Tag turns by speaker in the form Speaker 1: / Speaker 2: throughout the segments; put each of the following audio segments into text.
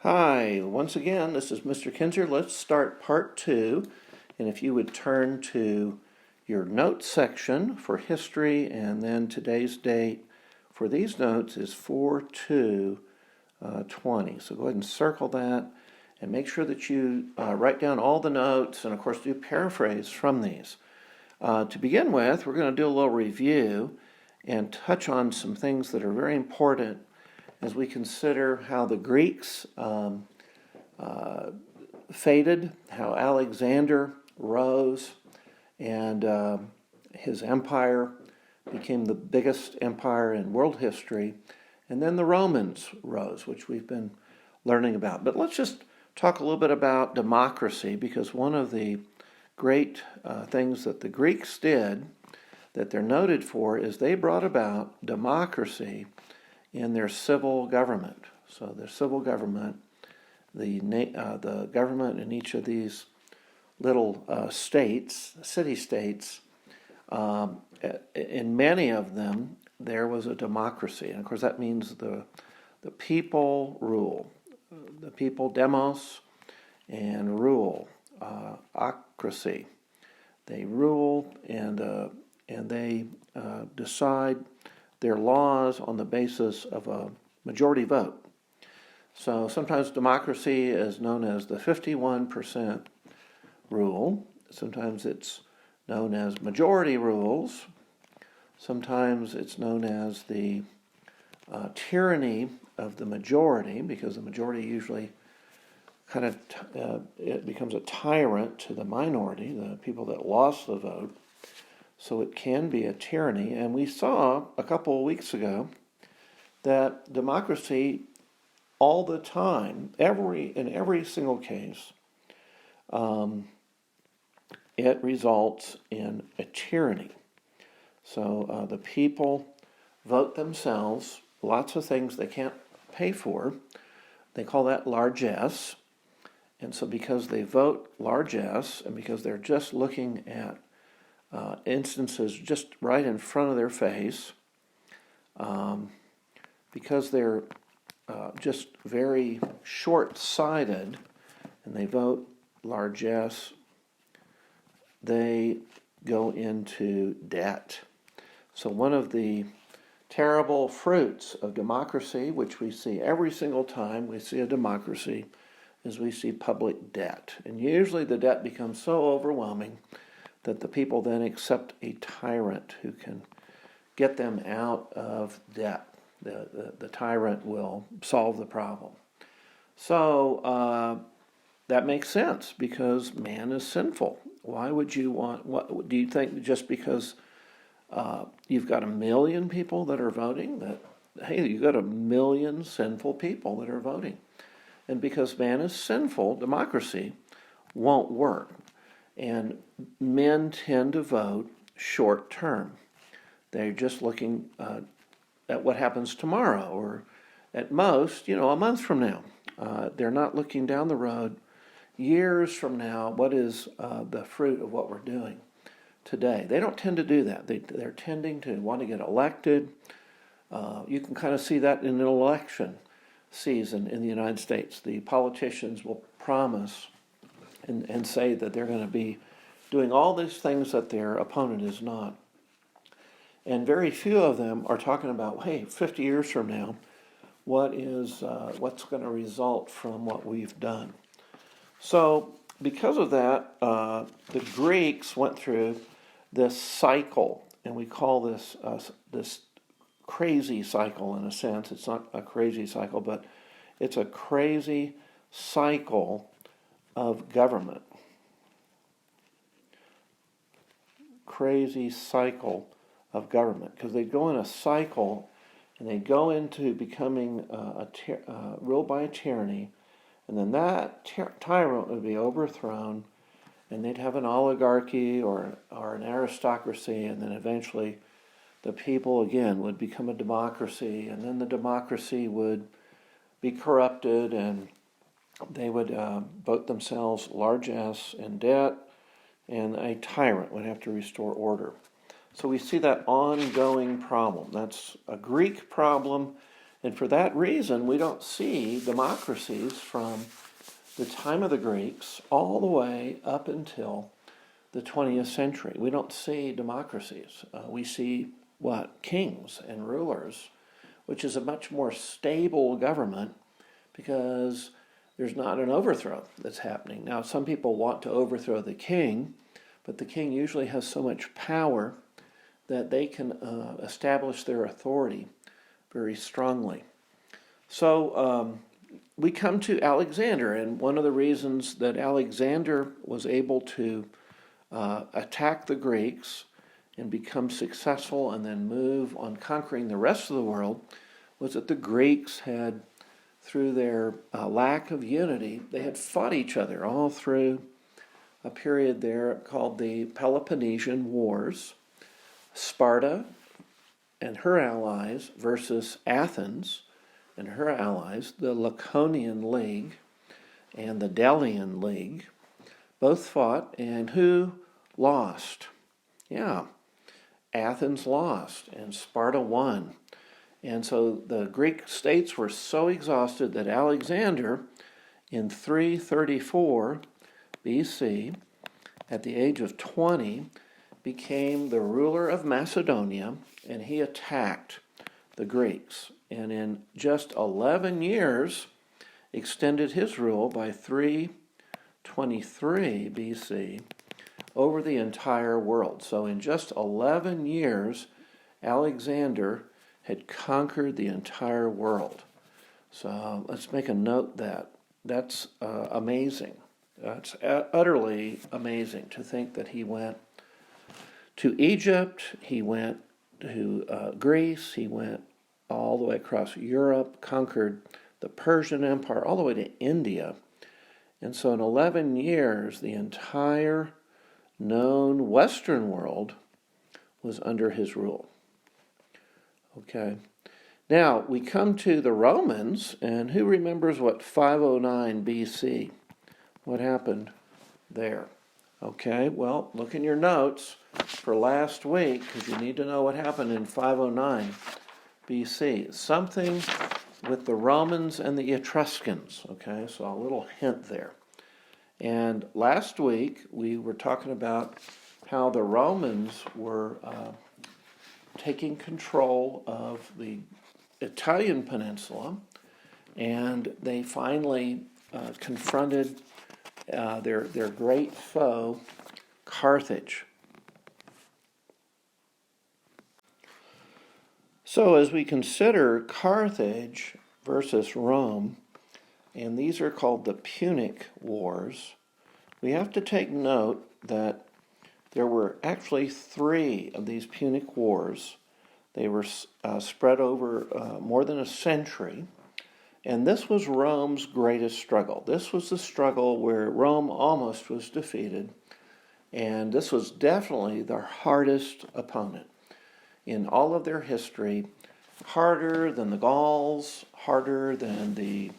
Speaker 1: Hi, once again, this is Mr. Kinzer. Let's start part two. And if you would turn to your notes section for history, and then today's date for these notes is 4/2/20. So go ahead and circle that and make sure that you write down all the notes and, of course, do paraphrase from these. To begin with, we're going to do a little review and touch on some things that are very important as we consider how the Greeks faded, how Alexander rose, and his empire became the biggest empire in world history, and then the Romans rose, which we've been learning about. But let's just talk a little bit about democracy, because one of the great things that the Greeks did that they're noted for is they brought about democracy in their civil government. So their civil government, the government in each of these little states, city-states, in many of them there was a democracy. And of course that means the people rule. The people, demos, and rule, ocracy. They rule and they decide their laws on the basis of a majority vote. So sometimes democracy is known as the 51% rule. Sometimes it's known as majority rules. Sometimes it's known as the tyranny of the majority, because the majority usually kind of it becomes a tyrant to the minority, the people that lost the vote. So it can be a tyranny. And we saw a couple of weeks ago that democracy all the time, in every single case, it results in a tyranny. So the people vote themselves lots of things they can't pay for. They call that largesse. And so because they vote largesse, and because they're just looking at instances just right in front of their face, because they're just very short-sighted and they vote largesse, they go into debt. So one of the terrible fruits of democracy, which we see every single time we see a democracy, is we see public debt. And usually the debt becomes so overwhelming that the people then accept a tyrant who can get them out of debt. The tyrant will solve the problem. So that makes sense, because man is sinful. Why would you want, what do you think, just because you've got 1 million people that are voting, that, hey, you've got 1 million sinful people that are voting? And because man is sinful, democracy won't work. And men tend to vote short term. They're just looking at what happens tomorrow, or at most, a month from now. They're not looking down the road years from now, what is the fruit of what we're doing today. They don't tend to do that. They're tending to want to get elected. You can kind of see that in an election season in the United States. The politicians will promise and say that they're going to be doing all these things that their opponent is not. And very few of them are talking about, hey, 50 years from now, what's going to result from what we've done. So because of that, the Greeks went through this cycle, and we call this crazy cycle in a sense. It's not a crazy cycle, but it's a crazy cycle of government. Crazy cycle of government, because they go in a cycle and they go into becoming ruled by a tyranny, and then that tyrant would be overthrown, and they'd have an oligarchy or an aristocracy, and then eventually the people again would become a democracy, and then the democracy would be corrupted, and they would vote themselves largesse in debt, and a tyrant would have to restore order. So we see that ongoing problem. That's a Greek problem, And for that reason, we don't see democracies from the time of the Greeks all the way up until the 20th century. We don't see democracies. We see what? Kings and rulers, which is a much more stable government because there's not an overthrow that's happening. Now, some people want to overthrow the king, but the king usually has so much power that they can establish their authority very strongly. So we come to Alexander, and one of the reasons that Alexander was able to attack the Greeks and become successful and then move on conquering the rest of the world was that the Greeks had, through their lack of unity, they had fought each other all through a period there called the Peloponnesian Wars. Sparta and her allies versus Athens and her allies, the Laconian League and the Delian League, both fought, and who lost? Yeah, Athens lost and Sparta won. And so the Greek states were so exhausted that Alexander, in 334 BC, at the age of 20, became the ruler of Macedonia, and he attacked the Greeks. And in just 11 years, extended his rule by 323 BC over the entire world. So in just 11 years, Alexander had conquered the entire world. So let's make a note that. That's amazing. That's utterly amazing to think that he went to Egypt, he went to Greece, he went all the way across Europe, conquered the Persian Empire, all the way to India. And so in 11 years, the entire known Western world was under his rule. Okay. Now, we come to the Romans, and who remembers what 509 BC, what happened there? Okay, well, look in your notes for last week, because you need to know what happened in 509 BC. Something with the Romans and the Etruscans, okay? So a little hint there. And last week, we were talking about how the Romans were taking control of the Italian peninsula, and they finally confronted their great foe, Carthage. So as we consider Carthage versus Rome, and these are called the Punic Wars, we have to take note that there were actually 3 of these Punic Wars. They were spread over more than a century. And this was Rome's greatest struggle. This was the struggle where Rome almost was defeated. And this was definitely their hardest opponent in all of their history. Harder than the Gauls, harder than the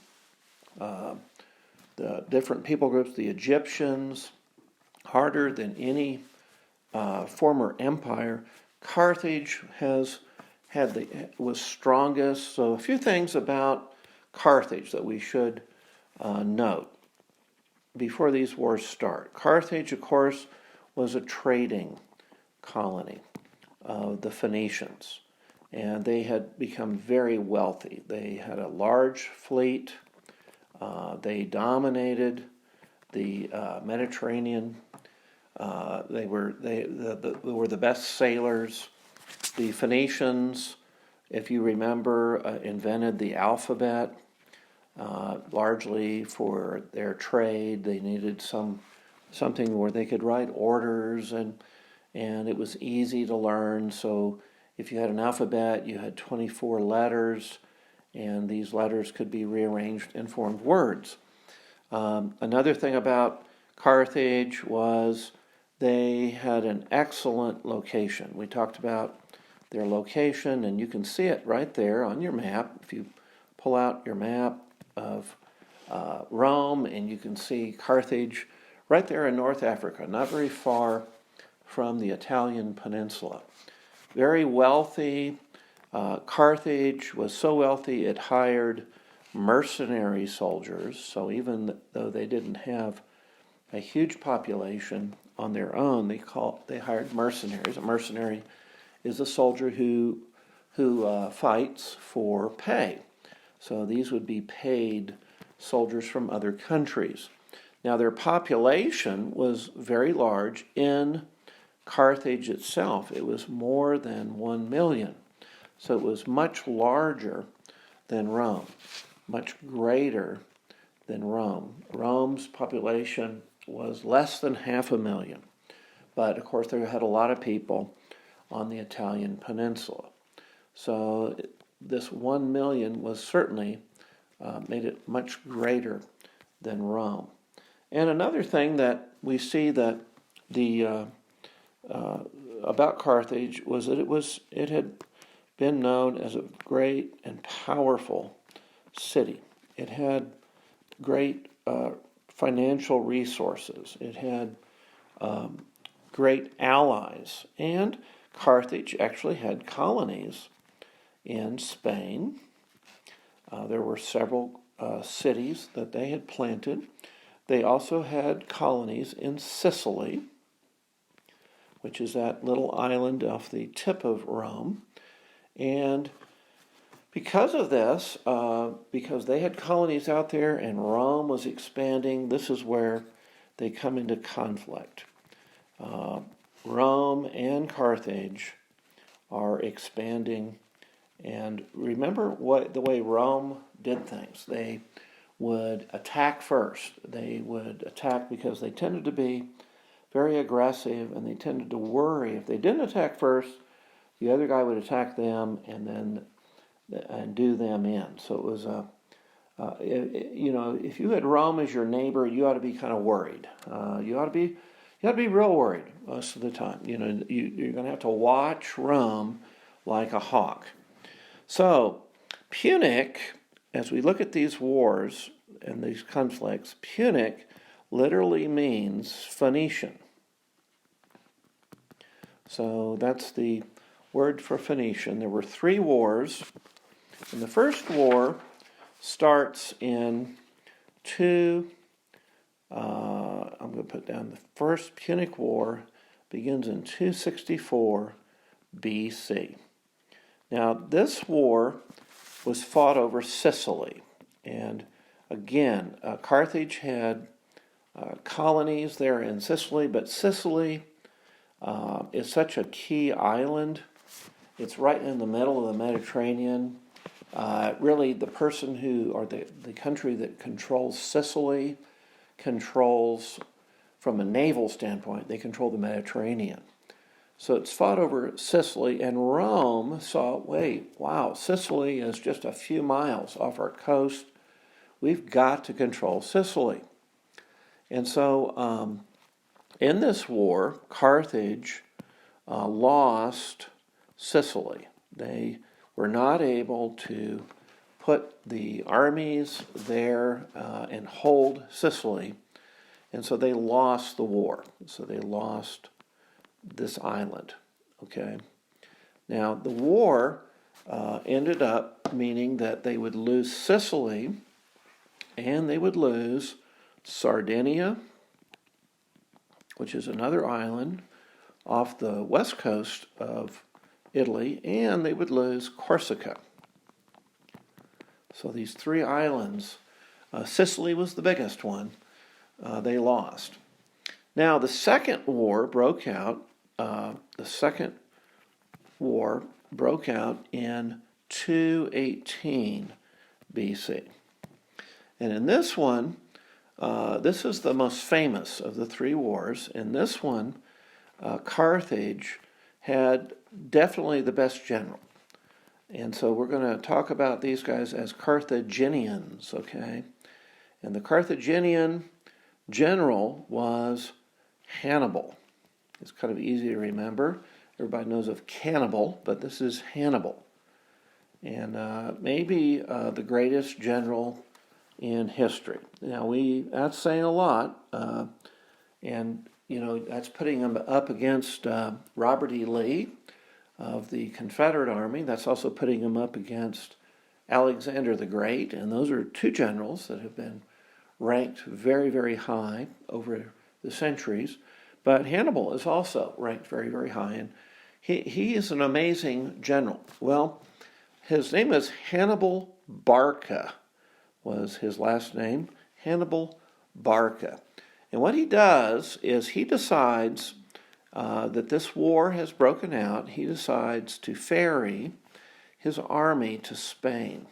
Speaker 1: different people groups, the Egyptians, harder than any former empire. Carthage was strongest. So a few things about Carthage that we should note before these wars start. Carthage, of course, was a trading colony of the Phoenicians, and they had become very wealthy. They had a large fleet. They dominated the Mediterranean. They were the best sailors. The Phoenicians, if you remember, invented the alphabet largely for their trade. They needed something where they could write orders, and it was easy to learn. So if you had an alphabet, you had 24 letters, and these letters could be rearranged and formed words. Another thing about Carthage was they had an excellent location. We talked about their location, and you can see it right there on your map. If you pull out your map of Rome, and you can see Carthage right there in North Africa, not very far from the Italian peninsula. Very wealthy, Carthage was so wealthy it hired mercenary soldiers, so even though they didn't have a huge population on their own, they hired mercenaries. A mercenary is a soldier who fights for pay. So these would be paid soldiers from other countries. Now their population was very large in Carthage itself. It was more than 1 million. So it was much larger than Rome, much greater than Rome. Rome's population was less than 500,000. But of course they had a lot of people on the Italian peninsula. So this 1 million was certainly made it much greater than Rome. And another thing that we see that about Carthage was that it had been known as a great and powerful city. It had great financial resources. It had great allies. And Carthage actually had colonies in Spain. There were several cities that they had planted. They also had colonies in Sicily, which is that little island off the tip of Rome. And because of this, because they had colonies out there and Rome was expanding, this is where they come into conflict. Rome and Carthage are expanding. And remember the way Rome did things. They would attack first. They would attack because they tended to be very aggressive, and they tended to worry. If they didn't attack first, the other guy would attack them and do them in. So it was if you had Rome as your neighbor, you ought to be kind of worried. You ought to be real worried most of the time. You're going to have to watch Rome like a hawk. So Punic, as we look at these wars and these conflicts, Punic literally means Phoenician. So that's the word for Phoenician. There were 3 wars. And the first war starts in I'm going to put down the first Punic War begins in 264 BC. Now, this war was fought over Sicily. And again, Carthage had colonies there in Sicily, but Sicily is such a key island. It's right in the middle of the Mediterranean. Really, the person the country that controls Sicily controls, from a naval standpoint, they control the Mediterranean. So it's fought over Sicily, and Rome saw, Sicily is just a few miles off our coast. We've got to control Sicily. And so in this war, Carthage lost Sicily. They were not able to put the armies there and hold Sicily, and so they lost the war. So they lost this island, okay? Now, the war ended up meaning that they would lose Sicily, and they would lose Sardinia, which is another island off the west coast of Italy, and they would lose Corsica. So these 3 islands, Sicily was the biggest one, they lost. Now the second war broke out. In 218 BC. And in this one, this is the most famous of the 3 wars. In this one, Carthage had definitely the best general. And so we're going to talk about these guys as Carthaginians, okay? And the Carthaginian general was Hannibal. It's kind of easy to remember. Everybody knows of cannibal, but this is Hannibal. And maybe the greatest general in history. Now, that's saying a lot. And, that's putting him up against Robert E. Lee. of the Confederate Army. That's also putting him up against Alexander the Great, and those are two generals that have been ranked very, very high over the centuries. But Hannibal is also ranked very, very high, and he is an amazing general. Well, his name is Hannibal Barca, was his last name, Hannibal Barca. And what he does is he decides that this war has broken out. He decides to ferry his army to Spain.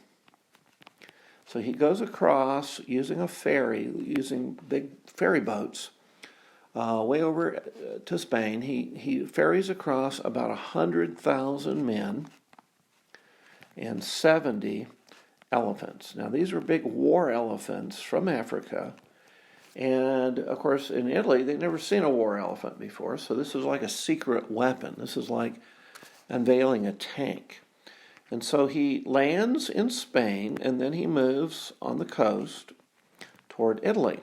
Speaker 1: So he goes across using a ferry, using big ferry boats, way over to Spain. He ferries across about 100,000 men and 70 elephants. Now, these are big war elephants from Africa. And, of course, in Italy, they'd never seen a war elephant before, so this is like a secret weapon. This is like unveiling a tank. And so he lands in Spain, and then he moves on the coast toward Italy.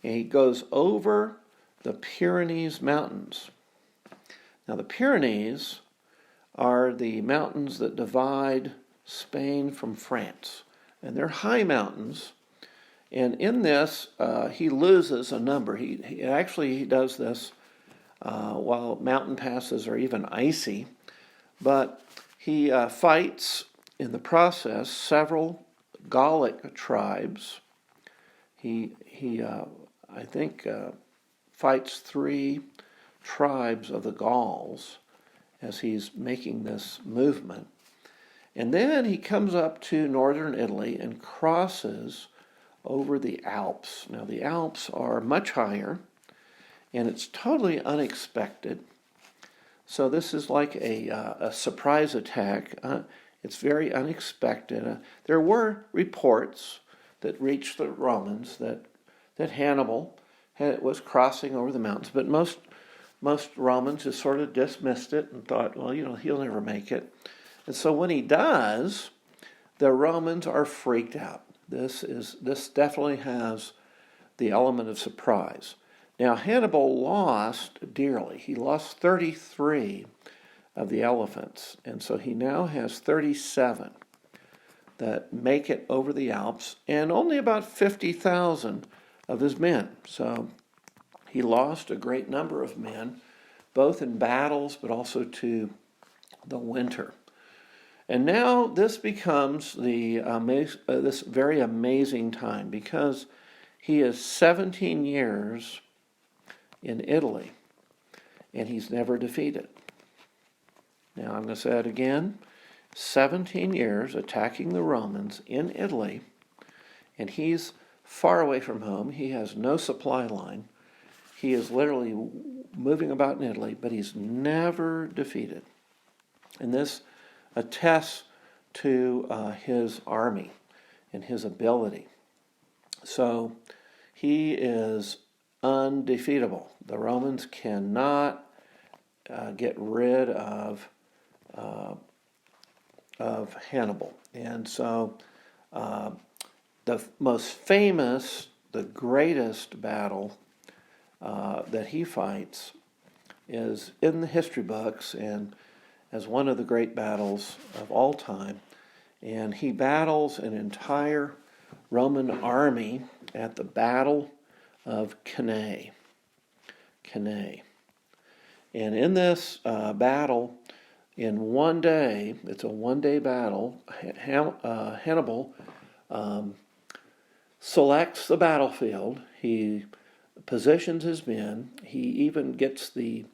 Speaker 1: And he goes over the Pyrenees Mountains. Now, the Pyrenees are the mountains that divide Spain from France. And they're high mountains. And in this, he loses a number. He does this while mountain passes are even icy. But he fights, in the process, several Gallic tribes. He fights 3 tribes of the Gauls as he's making this movement. And then he comes up to northern Italy and crosses over the Alps. Now, the Alps are much higher, and it's totally unexpected. So this is like a surprise attack. It's very unexpected. There were reports that reached the Romans that Hannibal was crossing over the mountains, but most Romans just sort of dismissed it and thought, well, he'll never make it. And so when he does, the Romans are freaked out. This definitely has the element of surprise. Now, Hannibal lost dearly. He lost 33 of the elephants, and so he now has 37 that make it over the Alps, and only about 50,000 of his men. So he lost a great number of men, both in battles, but also to the winter. And now this becomes this very amazing time, because he is 17 years in Italy, and he's never defeated. Now I'm going to say it again. 17 years attacking the Romans in Italy, and he's far away from home. He has no supply line. He is literally moving about in Italy, but he's never defeated. And this attests to his army and his ability. So he is undefeatable. The Romans cannot get rid of Hannibal. And so the most famous, the greatest battle that he fights is in the history books and as one of the great battles of all time. And he battles an entire Roman army at the Battle of Cannae. And in this battle, in one day, it's a one-day battle, Hannibal selects the battlefield. He positions his men. He even gets the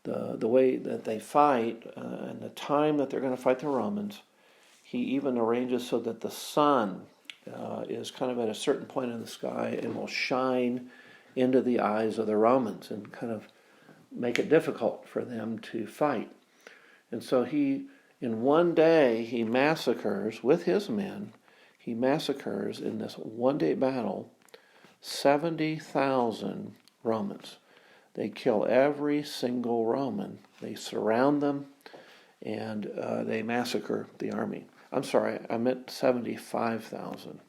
Speaker 1: way that they fight and the time that they're going to fight the Romans. He even arranges so that the sun is kind of at a certain point in the sky and will shine into the eyes of the Romans and kind of make it difficult for them to fight. And so in one day, he massacres, with his men, he massacres in this one-day battle 70,000 Romans. They kill every single Roman. They surround them, and they massacre the army. I'm sorry, I meant 75,000.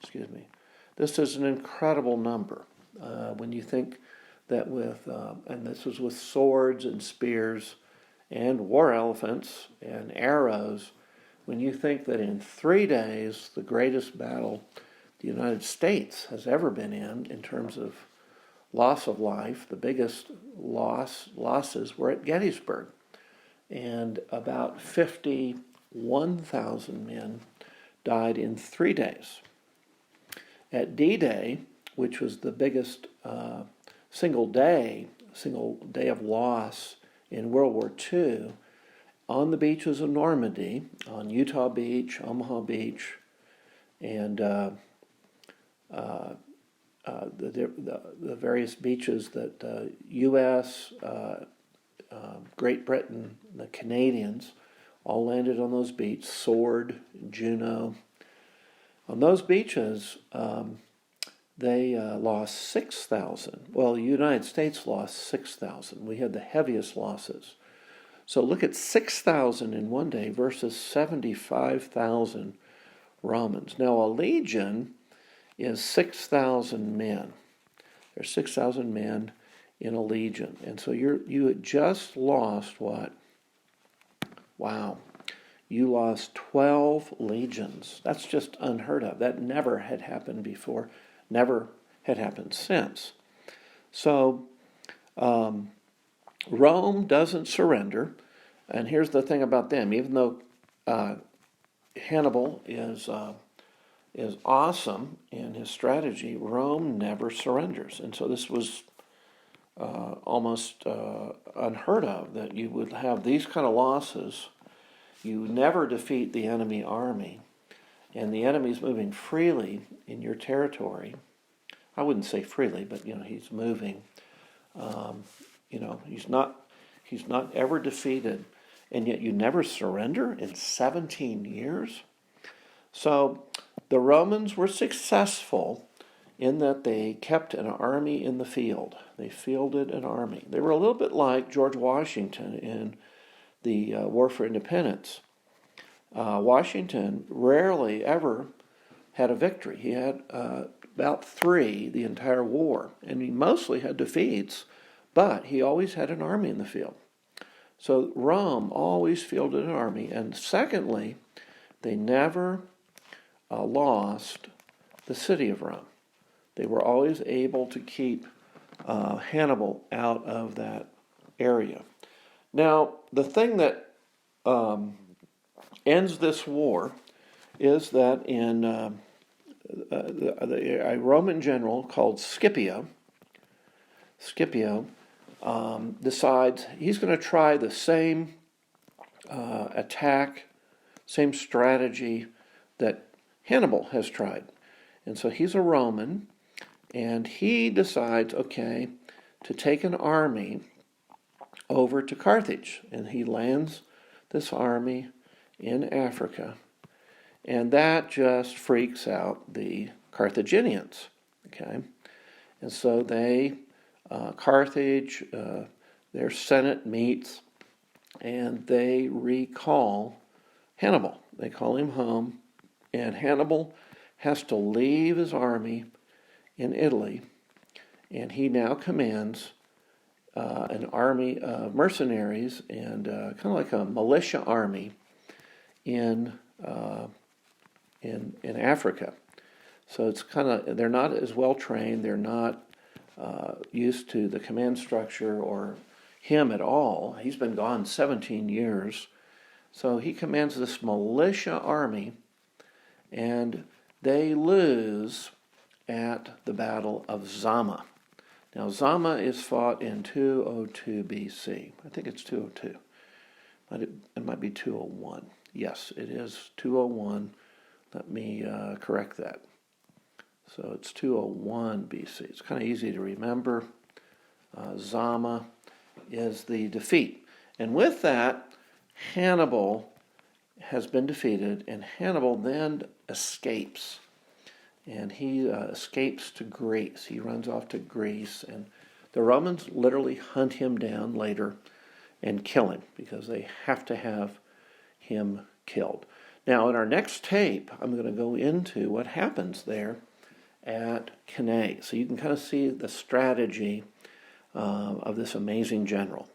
Speaker 1: Excuse me. This is an incredible number when you think that and this was with swords and spears and war elephants and arrows. When you think that in 3 days, the greatest battle the United States has ever been in terms of loss of life, the biggest losses were at Gettysburg. And about 51,000 men died in 3 days. At D-Day, which was the biggest single day of loss in World War II, on the beaches of Normandy, on Utah Beach, Omaha Beach, and the various beaches that U.S., Great Britain, the Canadians, all landed on those beaches, Sword, Juneau. On those beaches, they lost 6,000. Well, the United States lost 6,000. We had the heaviest losses. So look at 6,000 in one day versus 75,000 Romans. Now, a legion is 6,000 men. There's 6,000 men in a legion. And so you had just lost what? Wow. You lost 12 legions. That's just unheard of. That never had happened before, never had happened since. So Rome doesn't surrender. And here's the thing about them. Even though Hannibal is awesome in his strategy, Rome never surrenders. And so this was almost unheard of, that you would have these kind of losses. You never defeat the enemy army, and the enemy's moving freely in your territory. I wouldn't say freely, but he's moving. He's not ever defeated, and yet you never surrender in 17 years. So the Romans were successful in that they kept an army in the field. They fielded an army. They were a little bit like George Washington in the War for Independence. Washington rarely ever had a victory. He had about 3 the entire war, and he mostly had defeats, but he always had an army in the field. So Rome always fielded an army, and secondly, they never lost the city of Rome. They were always able to keep Hannibal out of that area. Now, the thing that ends this war is that in a Roman general called Scipio decides he's going to try the same attack, same strategy that Hannibal has tried. And so he's a Roman, and he decides, to take an army over to Carthage. And he lands this army in Africa. And that just freaks out the Carthaginians, And so Carthage, their Senate meets, and they recall Hannibal. They call him home, and Hannibal has to leave his army in Italy, and he now commands an army of mercenaries and kind of like a militia army in Africa. So it's they're not as well trained. They're not used to the command structure or him at all. He's been gone 17 years. So he commands this militia army, and they lose at the Battle of Zama. Now, Zama is fought in 202 BC. I think it's 202. It might be 201. Yes, it is 201. Let me correct that. So it's 201 BC. It's kind of easy to remember. Zama is the defeat. And with that, Hannibal has been defeated, and Hannibal then escapes. And he escapes to Greece. He runs off to Greece, and the Romans literally hunt him down later and kill him because they have to have him killed. Now, in our next tape, I'm going to go into what happens there at Cannae. So you can kind of see the strategy of this amazing general.